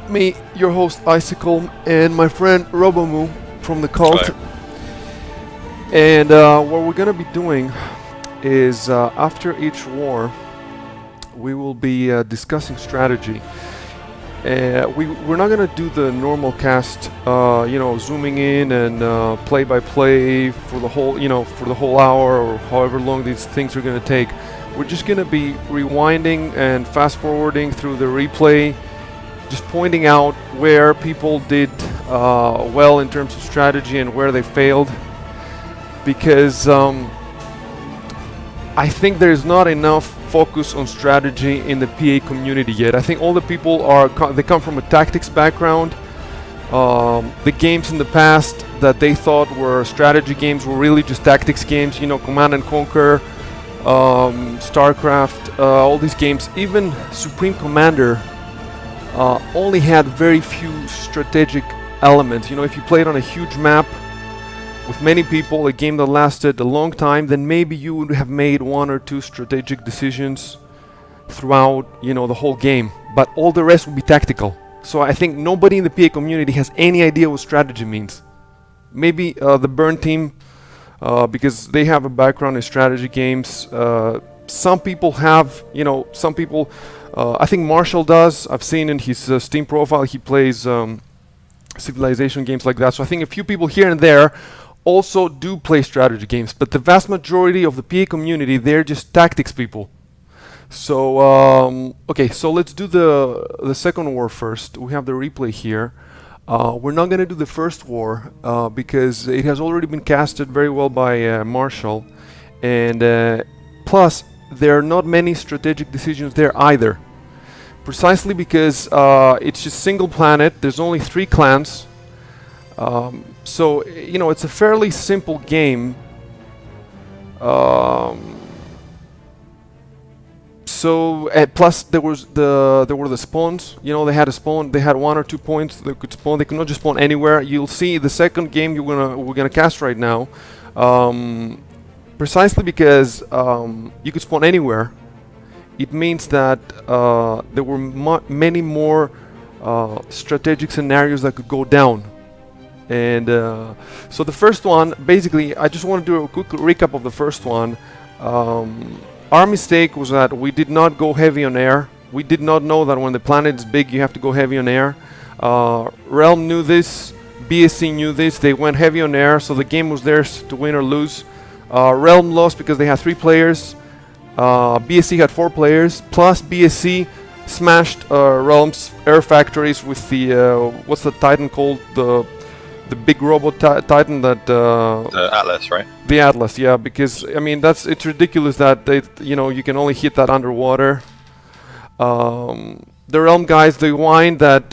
Me, your host icycalm, and my friend Robomu from the cult. Hello. And what we're gonna be doing is after each war, we will be discussing strategy. We're not gonna do the normal cast, zooming in and play by play for the whole hour or however long these things are gonna take. We're just gonna be rewinding and fast forwarding through the replay, just pointing out where people did well in terms of strategy and where they failed, because I think there's not enough focus on strategy in the PA community yet. I think all the people they come from a tactics background. The games in the past that they thought were strategy games were really just tactics games, Command and Conquer, StarCraft, all these games. Even Supreme Commander only had very few strategic elements. If you played on a huge map with many people, a game that lasted a long time, then maybe you would have made one or two strategic decisions throughout, the whole game. But all the rest would be tactical. So I think nobody in the PA community has any idea what strategy means. Maybe the Burn team, because they have a background in strategy games. Some people have, I think Marshall does. I've seen in his Steam profile he plays civilization games like that. So I think a few people here and there also do play strategy games, but the vast majority of the PA community, they're just tactics people. So okay, so let's do the second war first. We have the replay here. We're not going to do the first war because it has already been casted very well by Marshall, and plus there are not many strategic decisions there either, precisely because it's just single planet. There's only 3 clans. So it's a fairly simple game. Plus there were the spawns. They had a spawn. They had 1 or 2 points they could spawn. They could not just spawn anywhere. You'll see the second game we're gonna cast right now, precisely because you could spawn anywhere. It means that there were many more strategic scenarios that could go down. And so the first one, basically, I just want to do a quick recap of the first one. Our mistake was that we did not go heavy on air. We did not know that when the planet is big, you have to go heavy on air. Realm knew this. BSC knew this. They went heavy on air, so the game was theirs to win or lose. Realm lost because they had 3 players. BSC had 4 players. Plus BSC smashed Realm's air factories with the what's the Titan called? The big robot Titan that The Atlas, right? the Atlas, yeah, because it's ridiculous that you can only hit that underwater. The Realm guys, they whine that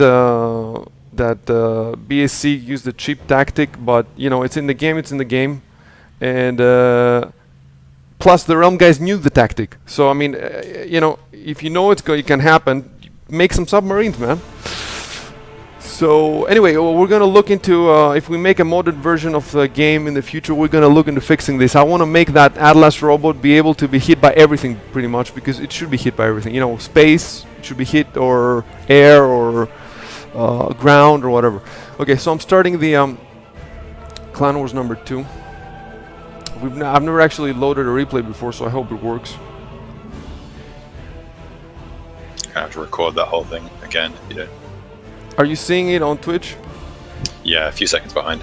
BSC used the cheap tactic, but it's in the game, and plus the Realm guys knew the tactic. So if you know it can happen, make some submarines, man. So anyway, we're gonna look into if we make a modded version of the game in the future. We're gonna look into fixing this. I want to make that Atlas robot be able to be hit by everything, pretty much, because it should be hit by everything. Space it should be hit, or air, or ground, or whatever. Okay, so I'm starting the Clan Wars number 2. I've never actually loaded a replay before, so I hope it works. I have to record that whole thing again if you do. Are you seeing it on Twitch? Yeah, a few seconds behind.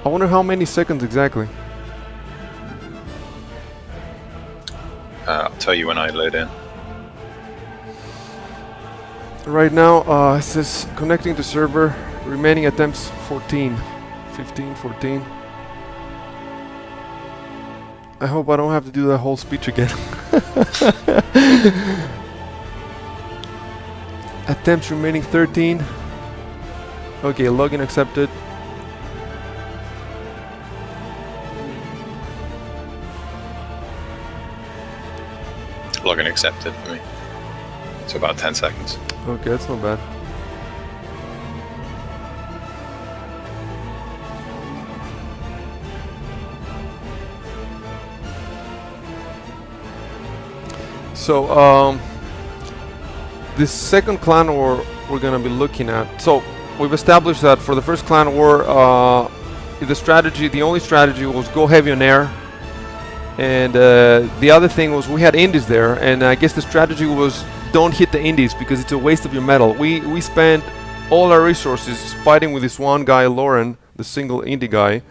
I wonder how many seconds exactly. I'll tell you when I load in. Right now, it says connecting to server, remaining attempts 14. 15, 14. I hope I don't have to do that whole speech again. Attempts remaining 13. Okay, login accepted. Login accepted for me. So about 10 seconds. Okay, that's not bad. So, this second clan we're gonna be looking at. So we've established that for the first clan war, the only strategy was go heavy on air, and the other thing was we had indies there, and I guess the strategy was don't hit the indies because it's a waste of your metal. We spent all our resources fighting with this one guy, Lauren, the single indie guy,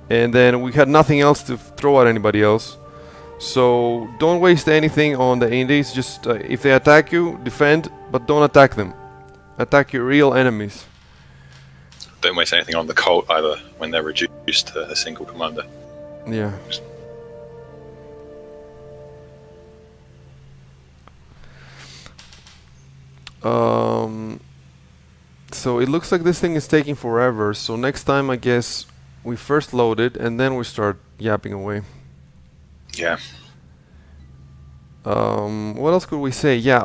and then we had nothing else to throw at anybody else. So don't waste anything on the indies. Just if they attack you, defend, but don't attack them. Attack your real enemies. Don't waste anything on the cult either when they're reduced to a single commander. Yeah. So it looks like this thing is taking forever. So next time, I guess we first load it and then we start yapping away. Yeah. What else could we say? Yeah,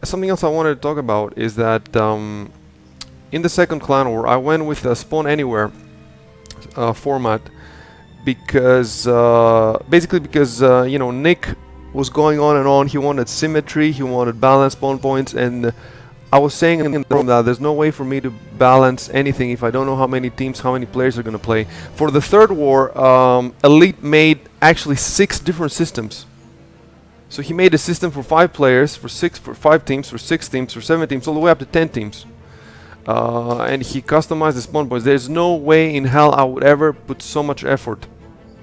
something else I wanted to talk about is that in the second clan war, I went with the spawn anywhere format because basically because you know, Nick was going on and on. He wanted symmetry, he wanted balanced spawn points, and I was saying in the forum that there's no way for me to balance anything if I don't know how many teams, how many players are going to play. For the third war, Elite made actually 6 different systems. So he made a system for 5 players, for 5 teams, for 6 teams, for 7 teams, all the way up to 10 teams. And he customized the spawn points. There's no way in hell I would ever put so much effort.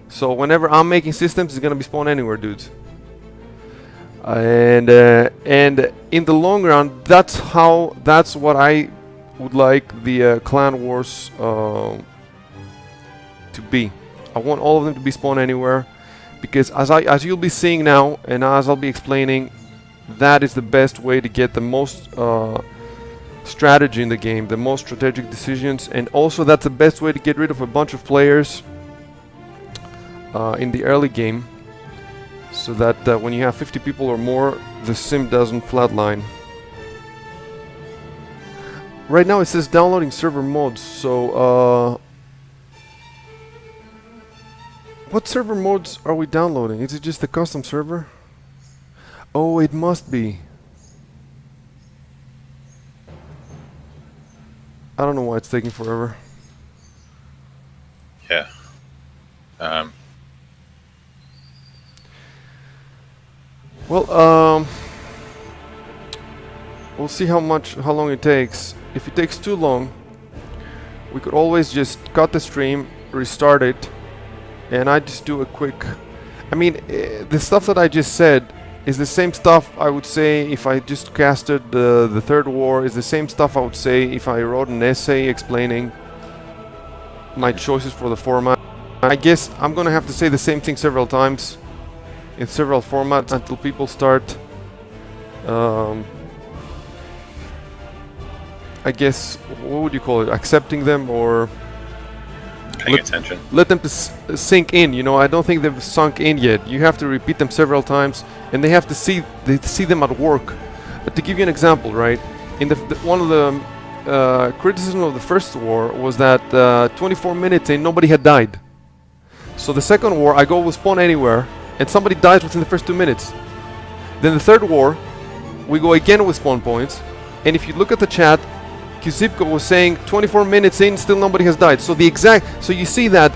So whenever I'm making systems, it's going to be spawn anywhere, dudes. And in the long run, that's what I would like the clan wars to be. I want all of them to be spawn anywhere, because as you'll be seeing now, and as I'll be explaining, that is the best way to get the most strategy in the game, the most strategic decisions, and also that's the best way to get rid of a bunch of players in the early game. So that when you have 50 people or more, the sim doesn't flatline. Right now it says downloading server modes, so what server modes are we downloading? Is it just the custom server? Oh, it must be. I don't know why it's taking forever. Yeah. Well, we'll see how long it takes. If it takes too long, we could always just cut the stream, restart it, and I just do a quick... I mean, the stuff that I just said is the same stuff I would say if I just casted the third war, is the same stuff I would say if I wrote an essay explaining my choices for the format. I guess I'm gonna have to say the same thing several times in several formats until people start I guess, what would you call it, accepting them, or paying attention. Let them sink in, you know. I don't think they've sunk in yet. You have to repeat them several times, and they have to see them at work. To give you an example, right, in one of the criticism of the first war was that 24 minutes and nobody had died. So the second war, I go with spawn anywhere, and somebody dies within the first 2 minutes. Then the third war, we go again with spawn points, and if you look at the chat, Kuzipko was saying 24 minutes in, still nobody has died. So so you see that.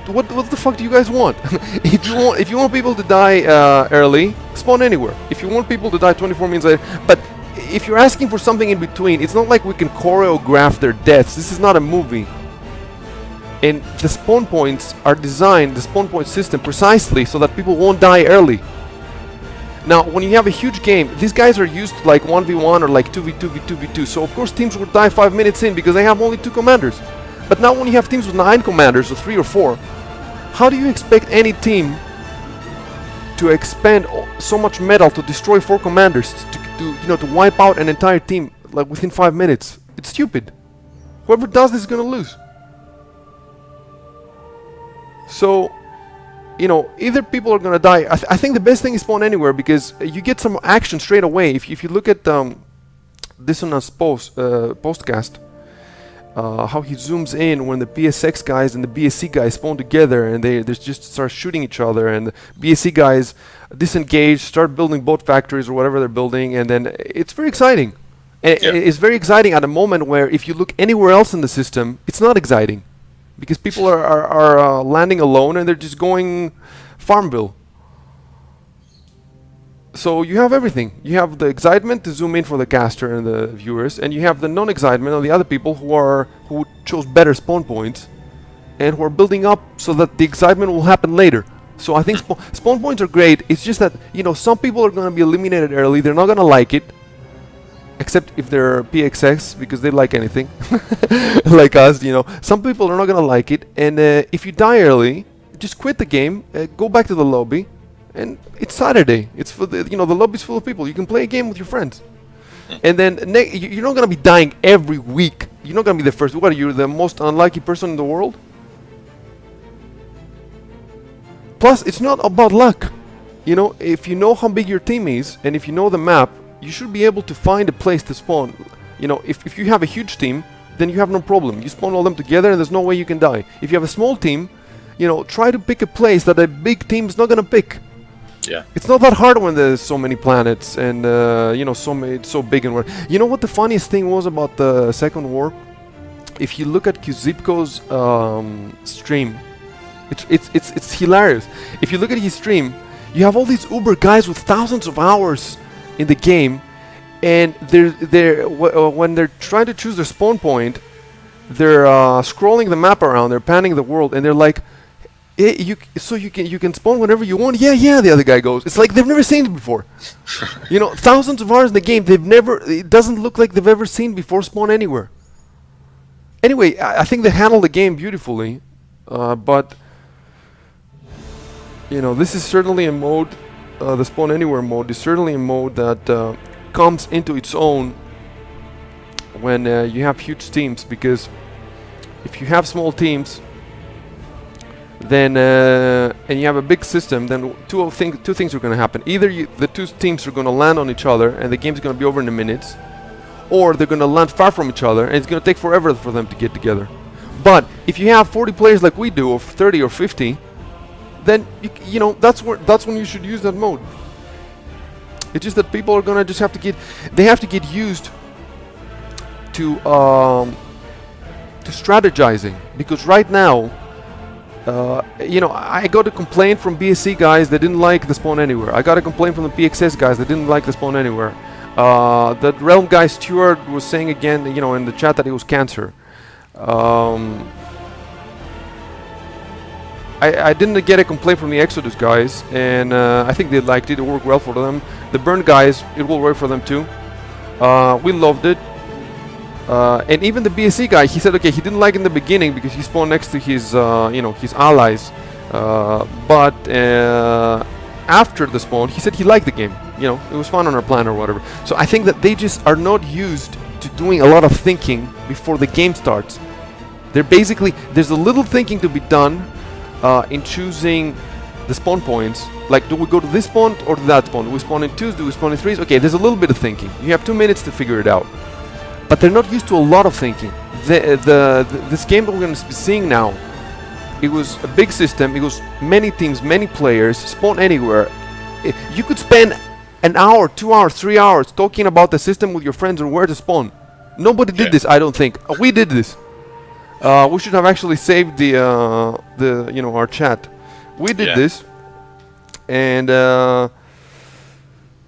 What the fuck do you guys want? if you want people to die early, spawn anywhere. If you want people to die 24 minutes later, but if you're asking for something in between, it's not like we can choreograph their deaths. This is not a movie. And the spawn points are designed, the spawn point system, precisely so that people won't die early. Now, when you have a huge game, these guys are used to like 1v1 or like 2v2, v2v2. So of course teams would die 5 minutes in because they have only 2 commanders. But now when you have teams with 9 commanders, or 3 or 4, how do you expect any team to expend so much metal to destroy 4 commanders, to wipe out an entire team like within 5 minutes? It's stupid. Whoever does this is gonna lose. So, either people are gonna die. I think the best thing is spawn anywhere, because you get some action straight away. If you look at Dissonance postcast, how he zooms in when the PSX guys and the BSC guys spawn together, and they just start shooting each other, and the BSC guys disengage, start building boat factories or whatever they're building, and then it's very exciting. And Yeah. it's very exciting at a moment where if you look anywhere else in the system, it's not exciting. Because people are landing alone and they're just going Farmville. So you have everything. You have the excitement to zoom in for the caster and the viewers, and you have the non-excitement of the other people who chose better spawn points and who are building up so that the excitement will happen later. So I think spawn points are great. It's just that, you know, some people are going to be eliminated early. They're not going to like it, except if they're PXX, because they like anything, like us. You know, some people are not going to like it, and if you die early, just quit the game, go back to the lobby. And it's Saturday. It's for the, you know, the lobby's full of people. You can play a game with your friends. And then you're not gonna be dying every week. You're not gonna be the first. What are you, the most unlucky person in the world? Plus, it's not about luck. You know, if you know how big your team is and if you know the map, you should be able to find a place to spawn. You know, if you have a huge team, then you have no problem. You spawn all them together and there's no way you can die. If you have a small team, you know, try to pick a place that a big team is not gonna pick. Yeah. It's not that hard when there's so many planets and you know, it's so big and you know what the funniest thing was about the second war? If you look at Kuzipko's stream, it's hilarious. If you look at his stream, you have all these Uber guys with thousands of hours in the game, and when they're trying to choose their spawn point, they're scrolling the map around, they're panning the world, and they're like, you can spawn whenever you want. Yeah, the other guy goes. It's like they've never seen it before. You know, thousands of hours in the game, it doesn't look like they've ever seen before spawn anywhere. Anyway, I think they handled the game beautifully, but you know, this is certainly a mode, the spawn anywhere mode is certainly a mode that comes into its own when you have huge teams, because if you have small teams, then and you have a big system, then two things are going to happen. Either the two teams are going to land on each other and the game's going to be over in a minute, or they're going to land far from each other and it's going to take forever for them to get together. But if you have 40 players like we do, or 30 or 50, then you know, that's when you should use that mode. It's just that people are going to just have to get used to strategizing, because right now, you know, I got a complaint from BSC guys that didn't like the spawn anywhere. I got a complaint from the PXS guys that didn't like the spawn anywhere. That Realm guy Stuart was saying again, you know, in the chat that it was cancer. I didn't get a complaint from the Exodus guys, and I think they liked it. It worked well for them. The Burn guys, it will work for them too. We loved it. And even the BSC guy, he said, okay, he didn't like it in the beginning because he spawned next to his, you know, his allies. But after the spawn, he said he liked the game. You know, it was fun on our plan or whatever. So I think that they just are not used to doing a lot of thinking before the game starts. There's a little thinking to be done in choosing the spawn points. Like, do we go to this spawn or to that spawn? Do we spawn in 2s? Do we spawn in 3s? Okay, there's a little bit of thinking. You have 2 minutes to figure it out. But they're not used to a lot of thinking. This game that we're going to be seeing now, it was a big system. It was many teams, many players, spawn anywhere. You could spend an hour, 2 hours, 3 hours talking about the system with your friends or where to spawn. Nobody did this, I don't think. We did this. We should have actually saved the you know, our chat. We did this, and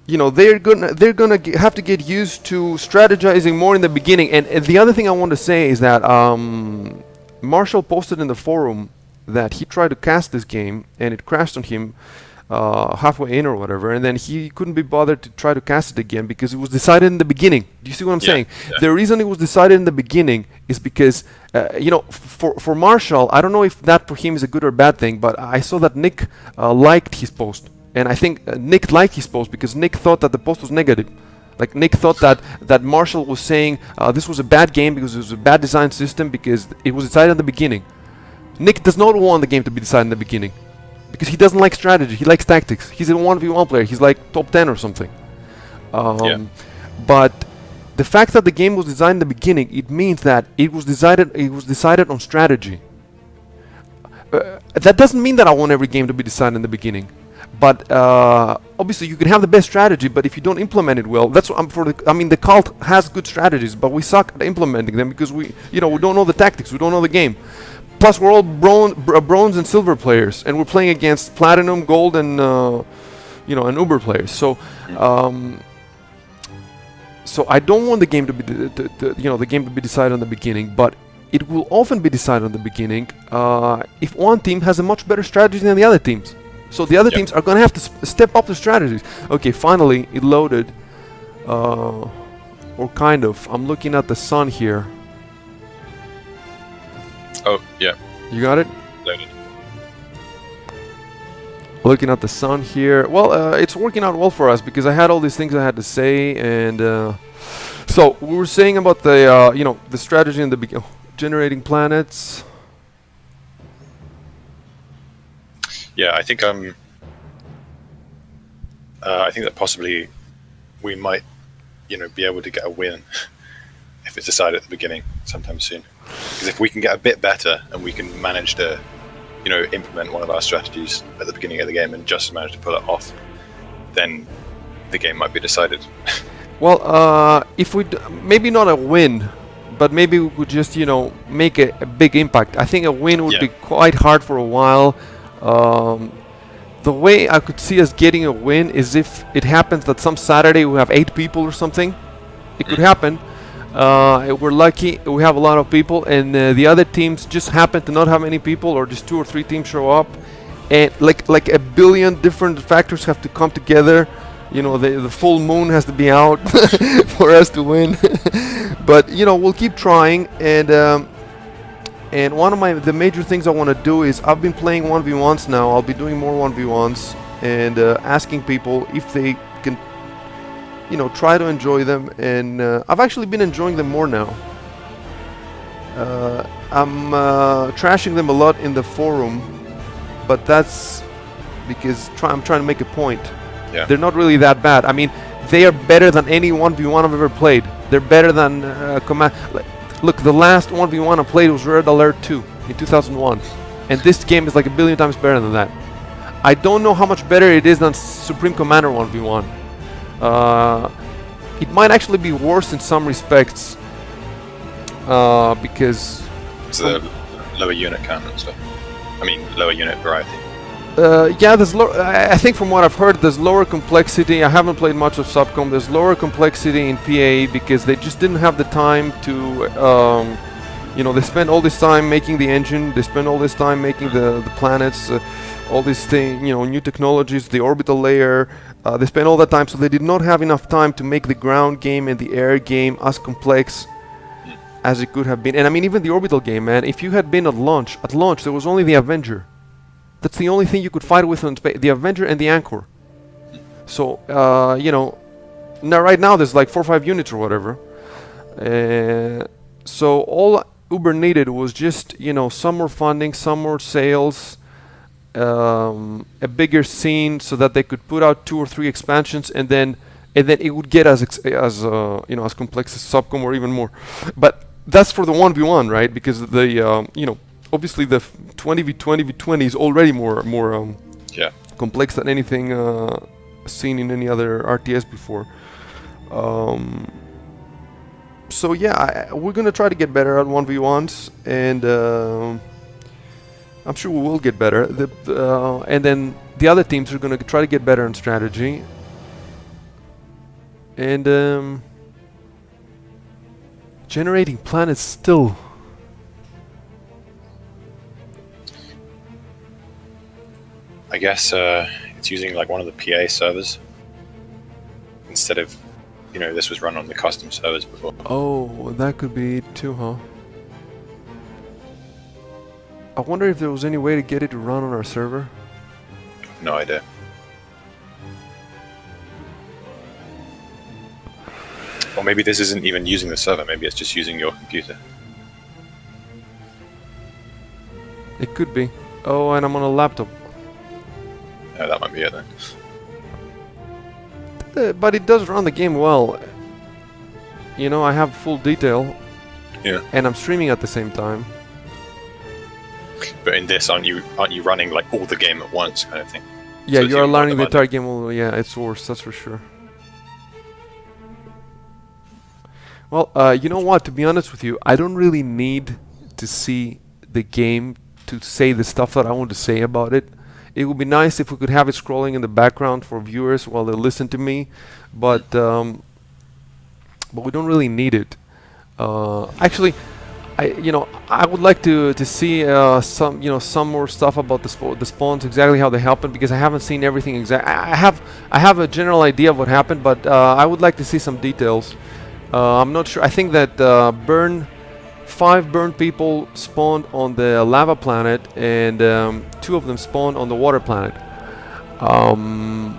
you know, they're gonna have to get used to strategizing more in the beginning. And the other thing I want to say is that Marshall posted in the forum that he tried to cast this game and it crashed on him halfway in or whatever, and then he couldn't be bothered to try to cast it again because it was decided in the beginning. Do you see what I'm saying? Yeah. The reason it was decided in the beginning is because you know, for Marshall, I don't know if that for him is a good or bad thing, but I saw that Nick liked his post. And I think Nick liked his post because Nick thought that the post was negative. Like, Nick thought that Marshall was saying this was a bad game because it was a bad design system because it was decided in the beginning. Nick does not want the game to be decided in the beginning because he doesn't like strategy. He likes tactics. He's a 1v1 player. He's like top 10 or something. But the fact that the game was designed in the beginning, it means that it was decided on strategy. That doesn't mean that I want every game to be decided in the beginning. But obviously, you can have the best strategy, but if you don't implement it well, that's what I'm for. I mean, the cult has good strategies, but we suck at implementing them because we don't know the tactics, we don't know the game. Plus, we're all bronze and silver players, and we're playing against platinum, gold, and and Uber players. So, so I don't want the game to be the game to be decided in the beginning, but it will often be decided in the beginning if one team has a much better strategy than the other teams. So the other teams are going to have to step up their strategies. Okay, finally it loaded. Or kind of. I'm looking at the sun here. Oh, yeah. You got it? Loaded. Looking at the sun here. Well, it's working out well for us because I had all these things I had to say, and so we were saying about the the strategy in the beginning, generating planets. Yeah, I think I think that possibly we might, be able to get a win if it's decided at the beginning sometime soon. Because if we can get a bit better and we can manage to, implement one of our strategies at the beginning of the game and just manage to pull it off, then the game might be decided. Well, if we maybe not a win, but maybe we could just make a big impact. I think a win would be quite hard for a while. The way I could see us getting a win is if it happens that some Saturday we have 8 people or something. It could happen. If we're lucky, we have a lot of people, and the other teams just happen to not have any people, or just 2 or 3 teams show up, and like a billion different factors have to come together. The full moon has to be out for us to win. But we'll keep trying, and one of the major things I want to do is I've been playing 1v1s now. I'll be doing more 1v1s and asking people if they can, try to enjoy them. And I've actually been enjoying them more now. I'm trashing them a lot in the forum, but that's because I'm trying to make a point. Yeah. They're not really that bad. I mean, they are better than any 1v1 I've ever played. They're better than Command. Look, the last 1v1 I played was Red Alert 2 in 2001. And this game is like a billion times better than that. I don't know how much better it is than Supreme Commander 1v1. It might actually be worse in some respects. Because... It's the lower unit count and stuff. I mean, lower unit variety. Yeah, I think from what I've heard, there's lower complexity. I haven't played much of Subcom. There's lower complexity in PA because they just didn't have the time to, they spent all this time making the engine. They spent all this time making the planets, all these things, new technologies, the orbital layer. They spent all that time, so they did not have enough time to make the ground game and the air game as complex as it could have been. And I mean, even the orbital game, man. If you had been at launch there was only the Avenger. That's the only thing you could fight with on space, the Avenger and the Anchor. So, now right now there's like 4 or 5 units or whatever. So all Uber needed was just, some more funding, some more sales, a bigger scene so that they could put out 2 or 3 expansions, and then it would get as complex as Subcom or even more. But that's for the 1v1, right? Because the obviously the 20v20 is already more complex than anything seen in any other RTS before. So yeah, we're gonna try to get better at 1v1s, and I'm sure we will get better. And then the other teams are gonna try to get better in strategy. And generating planets still. I guess it's using like one of the PA servers instead of, this was run on the custom servers before. Oh, that could be it too, huh? I wonder if there was any way to get it to run on our server. No idea. Or maybe this isn't even using the server, maybe it's just using your computer. It could be. Oh, and I'm on a laptop. Yeah, that might be it then. But it does run the game well. I have full detail. Yeah. And I'm streaming at the same time. But in this, aren't you running like all the game at once, kind of thing? Yeah, So it's you are even more learning the demanding. entire game. Well, yeah, it's worse. That's for sure. Well, you know what? To be honest with you, I don't really need to see the game to say the stuff that I want to say about it. It would be nice if we could have it scrolling in the background for viewers while they listen to me, but we don't really need it. Actually, I would like to see some more stuff about the spawns, exactly how they happen, because I haven't seen everything exact. I have a general idea of what happened, but I would like to see some details. I'm not sure. I think that five burned people spawned on the lava planet, and two of them spawned on the water planet. Um,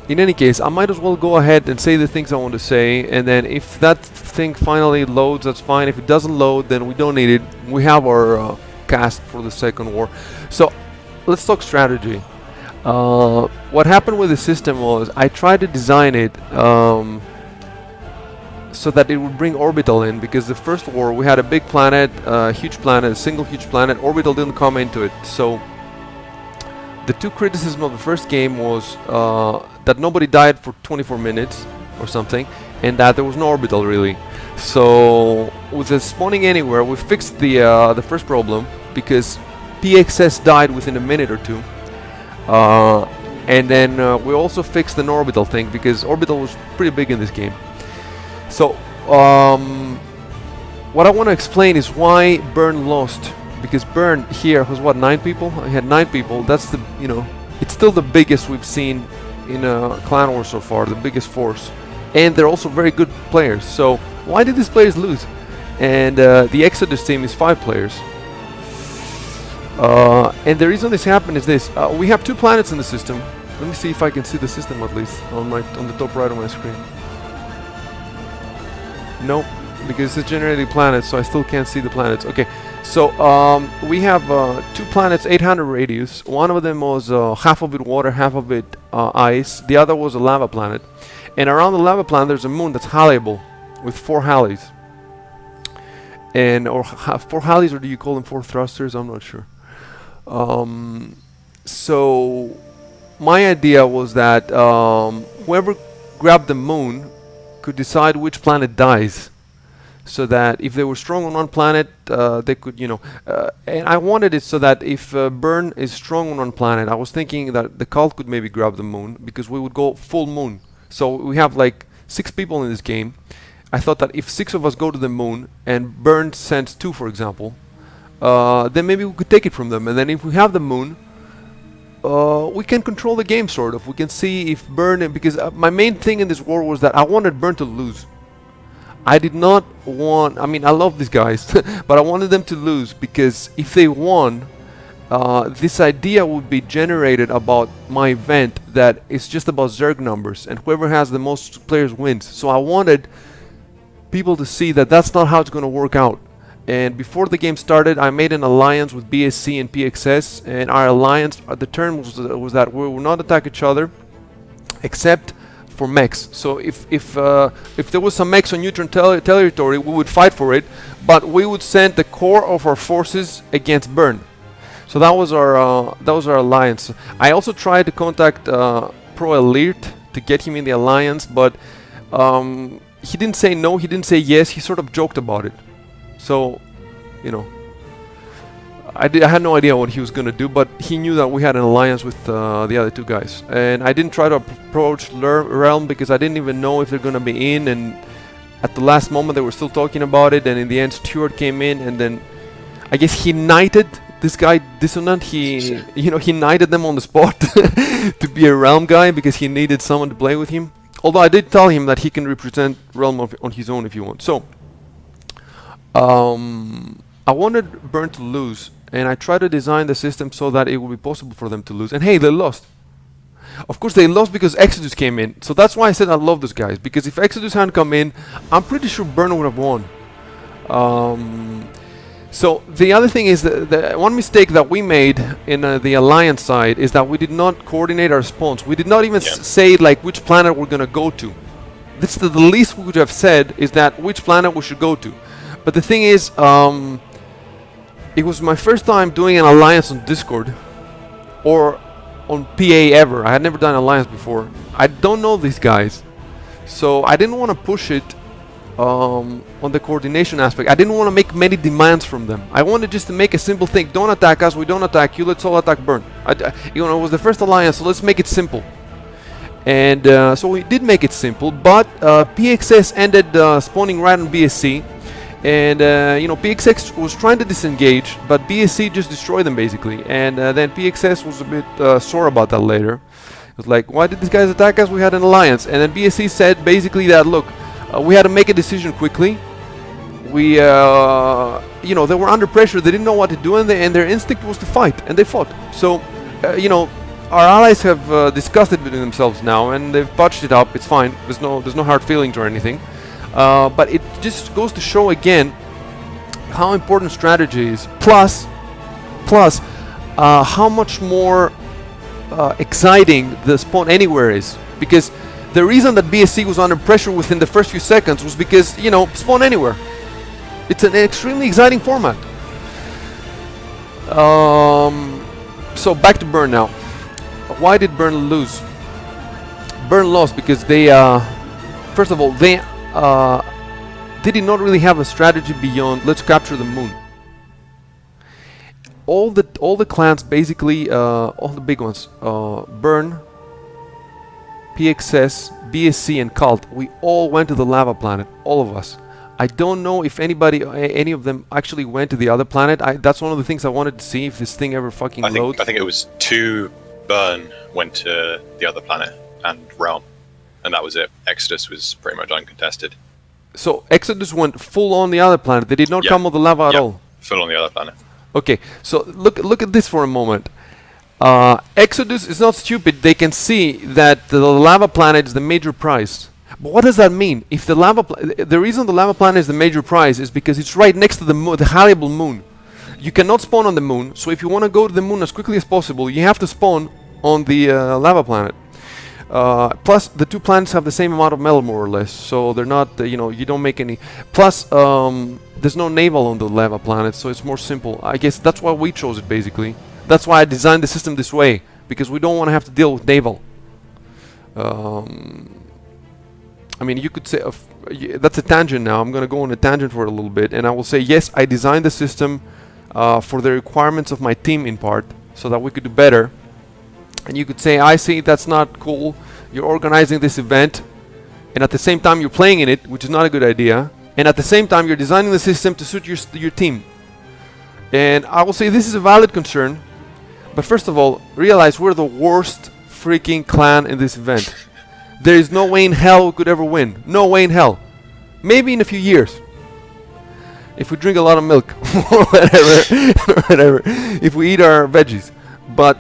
in any case, I might as well go ahead and say the things I want to say, and then if that thing finally loads, that's fine. If it doesn't load, then we don't need it. We have our cast for the second war. So let's talk strategy. What happened with the system was I tried to design it so that it would bring orbital in, because the first war we had a big planet, huge planet, a single huge planet. Orbital didn't come into it. So the two criticisms of the first game was that nobody died for 24 minutes or something, and that there was no orbital really. So with the spawning anywhere, we fixed the first problem, because PXS died within a minute or two. And then we also fixed the no orbital thing, because orbital was pretty big in this game. So what I want to explain is why Burn lost, because Burn here was what, 9 people? I had 9 people. That's the, it's still the biggest we've seen in a clan war so far, the biggest force, and they're also very good players. So why did these players lose? And the Exodus team is 5 players. And the reason this happened is this: we have 2 planets in the system. Let me see if I can see the system at least on the top right of my screen. No, because it's generating planets, so I still can't see the planets. Okay, so we have 2 planets, 800 radius. One of them was half of it water, half of it ice. The other was a lava planet. And around the lava planet, there's a moon that's halliable with 4 hallies. And or 4 hallies, or do you call them 4 thrusters? I'm not sure. So my idea was that whoever grabbed the moon could decide which planet dies, so that if they were strong on one planet, they could, and I wanted it so that if Burn is strong on one planet, I was thinking that the cult could maybe grab the moon, because we would go full moon. So we have like 6 people in this game. I thought that if 6 of us go to the moon and Burn sends 2, for example, then maybe we could take it from them. And then if we have the moon, we can control the game, sort of. We can see if Burn, because my main thing in this war was that I wanted Burn to lose. I did not want, I mean, I love these guys, but I wanted them to lose, because if they won, this idea would be generated about my event that it's just about Zerg numbers, and whoever has the most players wins. So I wanted people to see that that's not how it's going to work out. And before the game started, I made an alliance with BSC and PXS, and our alliance, the term was that we will not attack each other, except for mechs. So if there was some mechs on neutral territory, we would fight for it, but we would send the core of our forces against Burn. So that was our alliance. I also tried to contact Pro Elite to get him in the alliance, but he didn't say no, he didn't say yes, he sort of joked about it. So, I had no idea what he was going to do, but he knew that we had an alliance with the other 2 guys. And I didn't try to approach Realm, because I didn't even know if they're going to be in, and at the last moment they were still talking about it, and in the end Stuart came in, and then I guess he knighted this guy Dissonant. He knighted them on the spot to be a Realm guy, because he needed someone to play with him. Although I did tell him that he can represent Realm on his own if he wants. So I wanted Burn to lose, and I tried to design the system so that it would be possible for them to lose. And hey, they lost. Of course, they lost because Exodus came in. So that's why I said I love those guys, because if Exodus hadn't come in, I'm pretty sure Burn would have won. So the other thing is the one mistake that we made in the alliance side is that we did not coordinate our spawns. We did not even say like which planet we're gonna go to. That's the least we could have said, is that which planet we should go to. But the thing is, it was my first time doing an alliance on Discord or on PA ever. I had never done alliance before. I don't know these guys, so I didn't want to push it on the coordination aspect. I didn't want to make many demands from them. I wanted just to make a simple thing. Don't attack us, we don't attack you, let's all attack Burn. It was the first alliance, so let's make it simple. And so we did make it simple, but PXS ended spawning right on BSC. And PXS was trying to disengage, but BSC just destroyed them basically. And then PXS was a bit sore about that later. It was like, why did these guys attack us? We had an alliance. And then BSC said basically that, look, we had to make a decision quickly. We, they were under pressure. They didn't know what to do, and their instinct was to fight, and they fought. So, our allies have discussed it between themselves now, and they've patched it up. It's fine. There's no hard feelings or anything. But it just goes to show again how important strategy is. Plus, how much more exciting the spawn anywhere is, because the reason that BSC was under pressure within the first few seconds was because, spawn anywhere. It's an extremely exciting format. So back to Burn now. Why did Burn lose? Burn lost because they, first of all, they did not really have a strategy beyond let's capture the moon. All the clans basically, all the big ones, Burn, PXS, BSC, and Cult, we all went to the lava planet, all of us. I don't know if any of them actually went to the other planet. That's one of the things I wanted to see, if this thing ever fucking loads. I think it was 2 Burn went to the other planet and Realm, and that was it. Exodus was pretty much uncontested. So Exodus went full on the other planet. They did not come on the lava at all. Full on the other planet. Okay, so look at this for a moment. Exodus is not stupid. They can see that the lava planet is the major prize. But what does that mean? If the the reason the lava planet is the major prize is because it's right next to the habitable moon. You cannot spawn on the moon. So if you want to go to the moon as quickly as possible, you have to spawn on the lava planet. Plus, the 2 planets have the same amount of metal, more or less. So they're not, you don't make any. Plus, there's no naval on the lava planet, so it's more simple. I guess that's why we chose it, basically. That's why I designed the system this way, because we don't want to have to deal with naval. I mean, you could say that's a tangent now. I'm going to go on a tangent for a little bit, and I will say, yes, I designed the system for the requirements of my team in part, so that we could do better. And you could say, I see, that's not cool. You're organizing this event, and at the same time you're playing in it, which is not a good idea. And at the same time you're designing the system to suit your team. And I will say this is a valid concern. But first of all, realize we're the worst freaking clan in this event. There is no way in hell we could ever win. No way in hell. Maybe in a few years. If we drink a lot of milk. Or whatever. If we eat our veggies. But,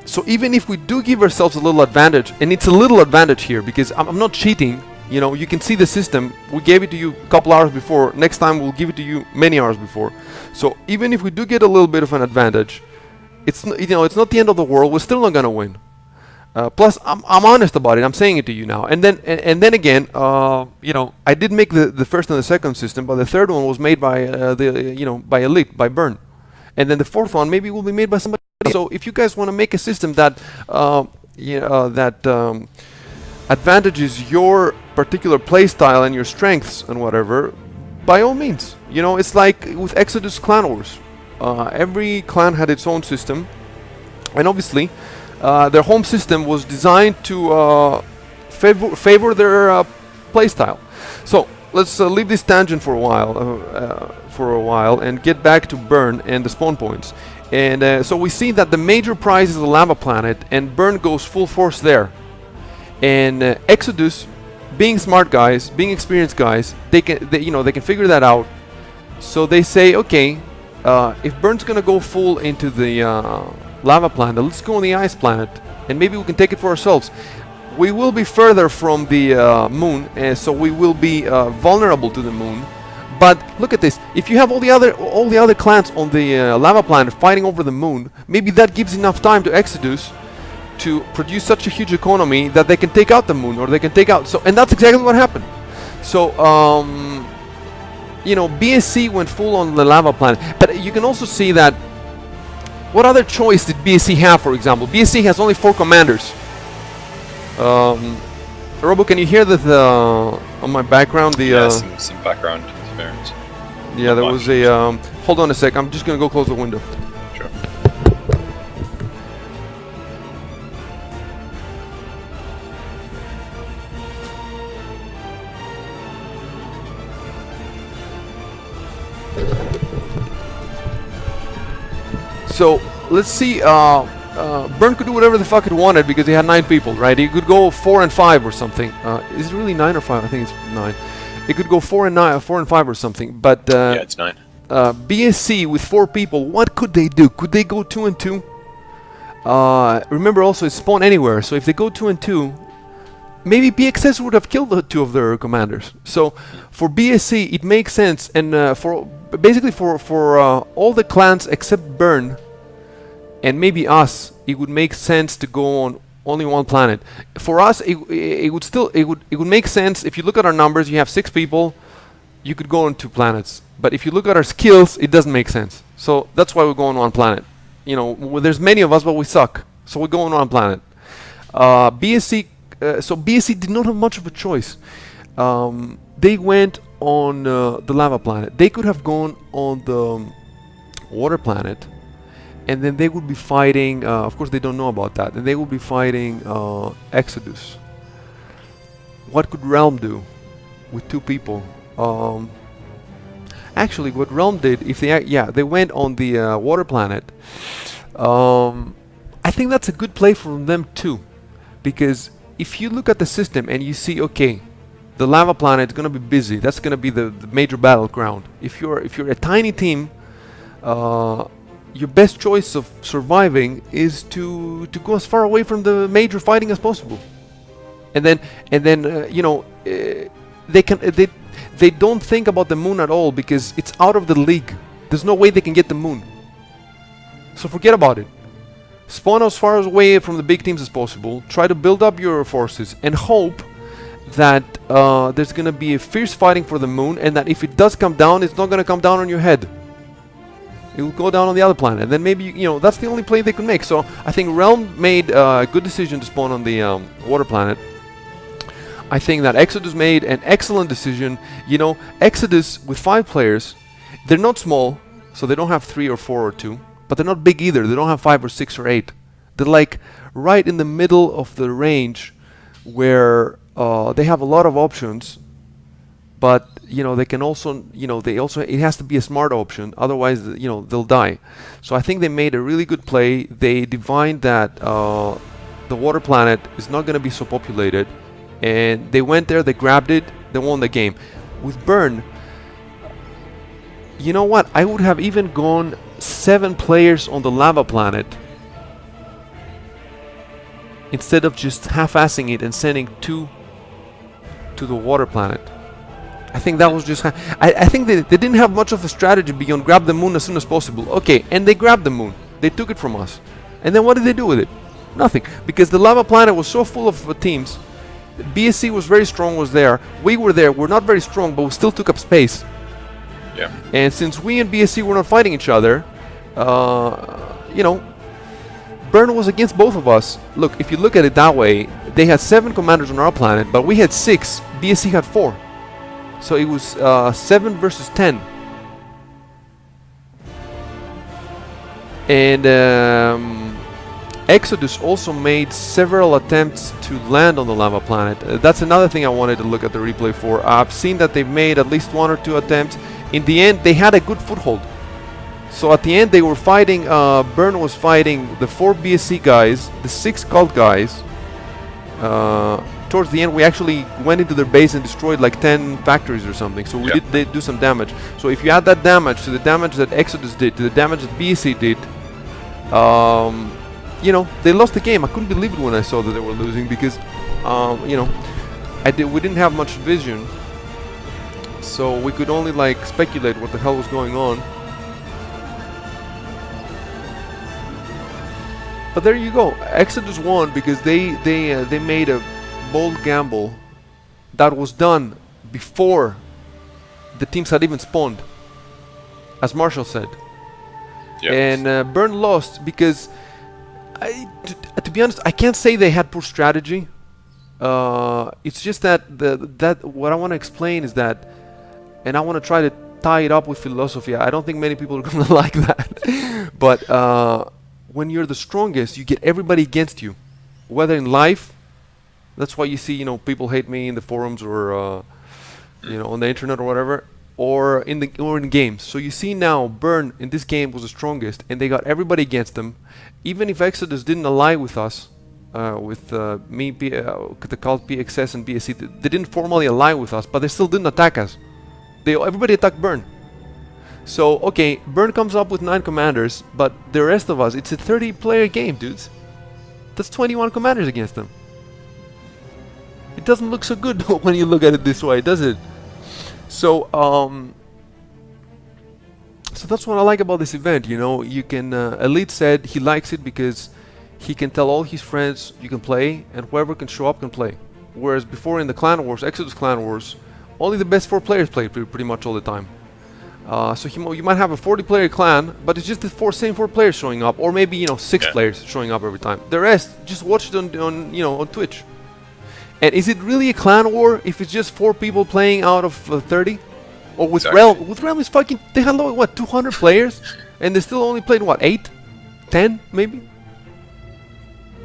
so even if we do give ourselves a little advantage, and it's a little advantage here, because I'm not cheating, you can see the system. We gave it to you a couple hours before. Next time we'll give it to you many hours before. So even if we do get a little bit of an advantage, it's not the end of the world. We're still not gonna win. Plus, I'm honest about it. I'm saying it to you now. And then again, I did make the first and the second system, but the third one was made by by Elite, by Burn, and then the fourth one maybe will be made by somebody. So if you guys want to make a system that advantages your particular playstyle and your strengths and whatever, by all means. It's like with Exodus Clan Wars. Every clan had its own system, and obviously their home system was designed to favor their playstyle. So let's leave this tangent for a while, and get back to Burn and the spawn points. And so we see that the major prize is the lava planet, and Burn goes full force there. And Exodus, being smart guys, being experienced guys, they can figure that out. So they say, okay, if Burn's gonna go full into the lava planet, let's go on the ice planet, and maybe we can take it for ourselves. We will be further from the moon, so we will be vulnerable to the moon. But look at this. If you have all the other clans on the lava planet fighting over the moon, maybe that gives enough time to Exodus to produce such a huge economy that they can take out the moon, or they can take out. So, and that's exactly what happened. So, BSC went full on the lava planet, but you can also see that What other choice did BSC have, for example? BSC has only 4 commanders. Robo, can you hear on my background? Yeah, some background interference. Yeah, there was a... hold on a sec, I'm just going to go close the window. Sure. So, let's see, Burn could do whatever the fuck it wanted because he had 9 people, right? He could go 4 and 5 or something. Is it really 9 or 5? I think it's 9. It could go 4 and 5 or something, but... yeah, it's 9. BSC with 4 people, what could they do? Could they go 2 and 2? Remember also it's spawn anywhere, so if they go 2 and 2, maybe PXS would have killed the 2 of their commanders. So for BSC it makes sense, and for all the clans except Burn and maybe us, it would make sense to go on only one planet. For us, it would make sense if you look at our numbers. You have 6 people, you could go on 2 planets. But if you look at our skills, it doesn't make sense. So that's why we go on one planet. You know, there's many of us, but we suck. So we go on one planet. BSC, so BSC did not have much of a choice. They went on the lava planet. They could have gone on the water planet, and then they would be fighting. Of course, they don't know about that. And they would be fighting Exodus. What could Realm do with 2 people? Actually, what Realm did, if they went on the water planet. I think that's a good play from them too, because if you look at the system and you see, okay, the lava planet is gonna be busy. That's gonna be the major battleground. If you're a tiny team, your best choice of surviving is to go as far away from the major fighting as possible, and then you know, they don't think about the moon at all because it's out of the league. There's no way they can get the moon. So forget about it. Spawn as far away from the big teams as possible. Try to build up your forces and hope that there's going to be a fierce fighting for the moon, and that if it does come down, it's not going to come down on your head. It will go down on the other planet. And then maybe, you know, that's the only play they could make. So I think Realm made a good decision to spawn on the water planet. I think that Exodus made an excellent decision. You know, Exodus with 5 players, they're not small, so they don't have 3 or 4 or 2, but they're not big either. They don't have 5 or 6 or 8. They're like right in the middle of the range where they have a lot of options, but you know, they can also, you know, it has to be a smart option, otherwise, you know, they'll die. So I think they made a really good play. They divined that the water planet is not going to be so populated, and they went there, they grabbed it, they won the game. With Burn, you know what, I would have even gone 7 players on the lava planet instead of just half-assing it and sending 2 to the water planet. I think that was just... I think they didn't have much of a strategy beyond grab the moon as soon as possible. Okay, and they grabbed the moon. They took it from us. And then what did they do with it? Nothing. Because the lava planet was so full of teams. BSC was very strong, was there. We were there. We're not very strong, but we still took up space. Yeah. And since we and BSC were not fighting each other, you know, Burn was against both of us. Look, if you look at it that way, they had 7 commanders on our planet, but we had 6. BSC had 4. So it was 7 versus 10. And Exodus also made several attempts to land on the lava planet. That's another thing I wanted to look at the replay for. I've seen that they've made at least 1 or 2 attempts. In the end, they had a good foothold. So at the end, they were fighting, Burn was fighting the 4 BSC guys, the 6 cult guys. Towards the end, we actually went into their base and destroyed like 10 factories or something. So we did do some damage. So if you add that damage to the damage that Exodus did, to the damage that BSC did, you know, they lost the game. I couldn't believe it when I saw that they were losing because, you know, we didn't have much vision. So we could only like speculate what the hell was going on. But there you go. Exodus won because they made a bold gamble that was done before the teams had even spawned, as Marshall said. Yeah. And Bern lost because, to be honest, I can't say they had poor strategy. It's just that that what I want to explain is that, and I want to try to tie it up with philosophy. I don't think many people are going to like that. But when you're the strongest, you get everybody against you, whether in life. That's why you see, people hate me in the forums or, on the internet or whatever, or in games. So you see now, Bern in this game was the strongest, and they got everybody against them. Even if Exodus didn't ally with us, with me, the cult PXS and BSC, they didn't formally ally with us, but they still didn't attack us. Everybody attacked Bern. So okay, Bern comes up with 9 commanders, but the rest of us, it's a 30-player game, dudes. That's 21 commanders against them. It doesn't look so good when you look at it this way, does it? So, so that's what I like about this event. You can. Elite said he likes it because he can tell all his friends you can play, and whoever can show up can play. Whereas before in the Clan Wars, Exodus Clan Wars, only the best 4 players played pretty much all the time. So you might have a 40-player clan, but it's just the same 4 players showing up, or maybe 6 players showing up every time. The rest just watch it on Twitch. And is it really a clan war if it's just 4 people playing out of 30? Or with Realm? With Realm is fucking, they had what, 200 players, and they still only played what, 8, 10 maybe?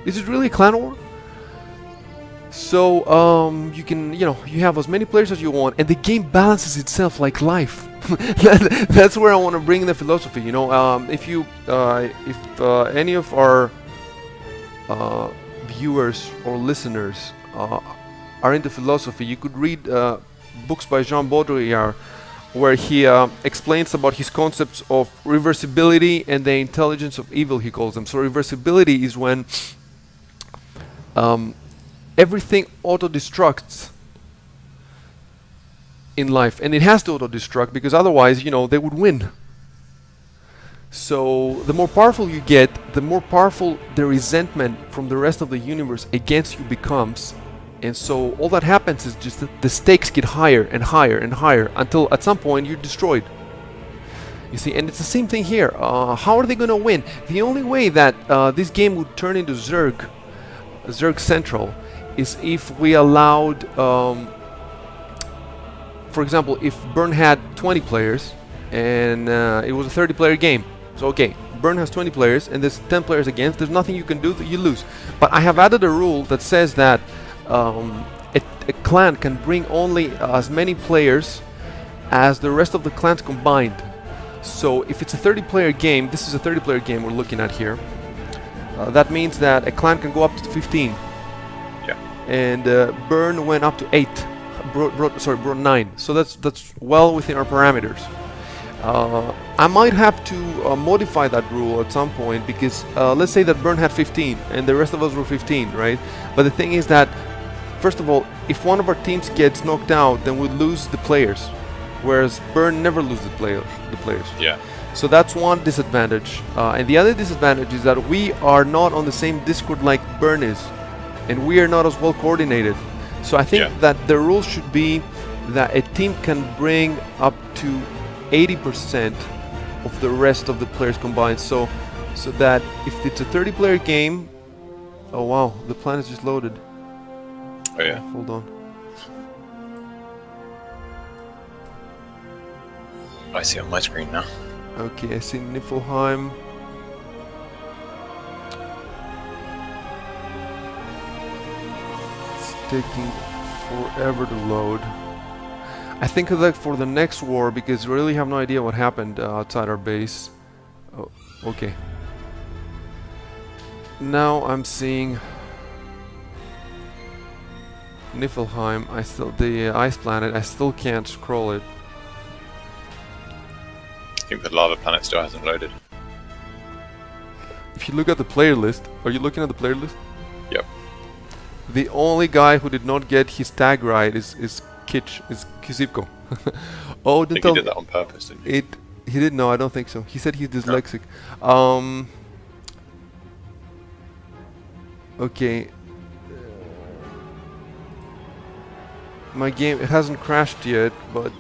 Is it really a clan war? So you can, you have as many players as you want, and the game balances itself like life. That's where I want to bring the philosophy. If any of our viewers or listeners are into philosophy, you could read books by Jean Baudrillard, where he explains about his concepts of reversibility and the intelligence of evil, he calls them. So reversibility is when everything auto-destructs in life, and it has to auto-destruct because otherwise, they would win. So the more powerful you get, the more powerful the resentment from the rest of the universe against you becomes. And so all that happens is just that the stakes get higher and higher and higher until at some point you're destroyed. You see, and it's the same thing here. How are they going to win? The only way that this game would turn into Zerg Central, is if we allowed, for example, if Bern had 20 players and it was a 30-player game. So okay, Bern has 20 players and there's 10 players against. There's nothing you can do, you lose. But I have added a rule that says that a clan can bring only as many players as the rest of the clans combined. So if it's a 30-player game, this is a 30-player game we're looking at here. That means that a clan can go up to 15. Yeah. And Bern went up to 8. Brought 9. So that's well within our parameters. I might have to modify that rule at some point because let's say that Bern had 15 and the rest of us were 15, right? But the thing is that, first of all, if one of our teams gets knocked out, then we lose the players, whereas Bern never loses the players. Yeah. So that's one disadvantage. And the other disadvantage is that we are not on the same Discord like Bern is, and we are not as well coordinated. So I think that the rule should be that a team can bring up to 80% of the rest of the players combined. So that if it's a 30-player game, oh wow, the plan is just loaded. Oh yeah. Hold on. I see on my screen now. Okay, I see Niflheim. It's taking forever to load. I think of that for the next war because we really have no idea what happened outside our base. Oh, okay. Now I'm seeing Niflheim. The ice planet. I still can't scroll it. I think the lava planet still hasn't loaded. If you look at the player list, are you looking at the player list? Yep. The only guy who did not get his tag right is Kizipko. Oh, I think he did that on purpose, didn't he? He didn't know. I don't think so. He said he's dyslexic. Okay. My game, it hasn't crashed yet, but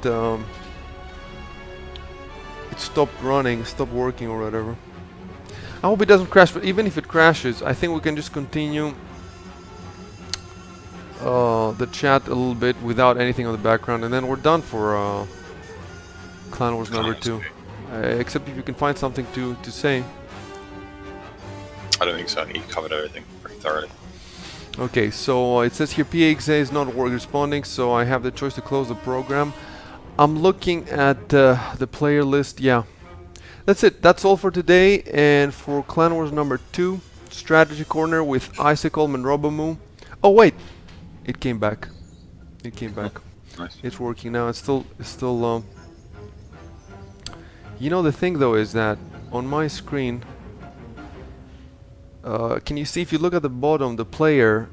it stopped running, stopped working or whatever. I hope it doesn't crash, but even if it crashes, I think we can just continue the chat a little bit without anything on the background, and then we're done for Clan Wars number 2. Except if you can find something to say. I don't think so. I think you covered everything pretty thoroughly. Okay, so it says here PXA is not responding, so I have the choice to close the program. I'm looking at the player list. Yeah, that's it. That's all for today. And for Clan Wars number 2, Strategy Corner with icycalm and Robomoo. Oh wait, it came back. It came back. Nice. It's working now. It's still. You know, the thing though is that on my screen, can you see, if you look at the bottom, the player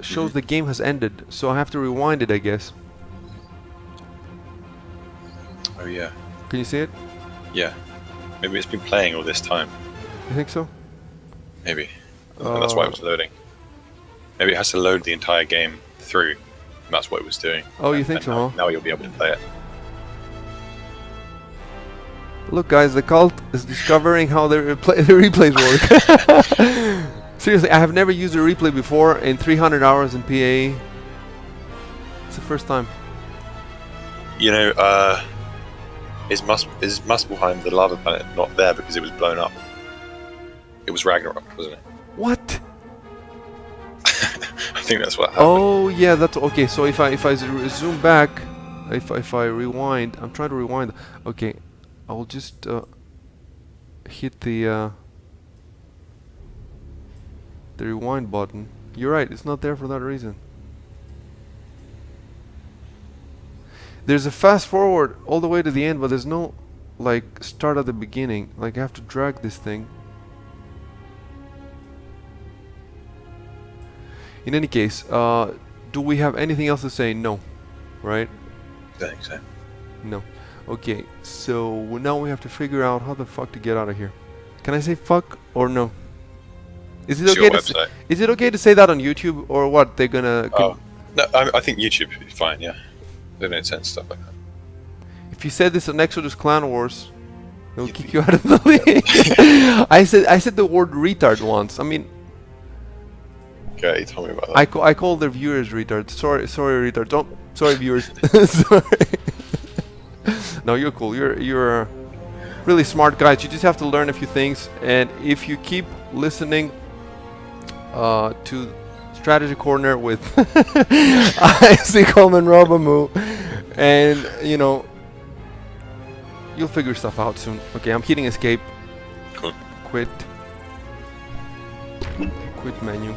shows the game has ended, so I have to rewind it, I guess. Oh yeah. Can you see it? Yeah. Maybe it's been playing all this time. You think so? Maybe. And that's why it was loading. Maybe it has to load the entire game through. And that's what it was doing. Oh, you think so, now, huh? now you'll be able to play it. Look guys, the cult is discovering how the replays work. Seriously, I have never used a replay before in 300 hours in PA. It's the first time. You know, is Muspelheim, the lava planet, not there because it was blown up? It was Ragnarok, wasn't it? What? I think that's what happened. Oh yeah, that's okay. So if I zoom back, if I rewind, I'm trying to rewind. Okay, I will just hit the rewind button. You're right, it's not there for that reason. There's a fast forward all the way to the end, but there's no like start at the beginning. Like I have to drag this thing. In any case, do we have anything else to say? No, right? I think so. No. Okay, so now we have to figure out how the fuck to get out of here. Can I say fuck or no? Is it okay to is it okay to say that on YouTube, or what? They're gonna. Oh no, I think YouTube would be fine. Yeah, they don't sense stuff like that. If you said this on Exodus Clan Wars, they'll kick you out of the league. I said the word retard once. I mean. Okay, tell me about that. I call their viewers retards. Sorry, retard. Don't. Sorry, viewers. Sorry. No, you're cool. You're really smart guys. You just have to learn a few things, and if you keep listening to Strategy Corner with icycalm and Robomoo, and you know, you'll figure stuff out soon. Okay, I'm hitting escape. Cool. Quit menu.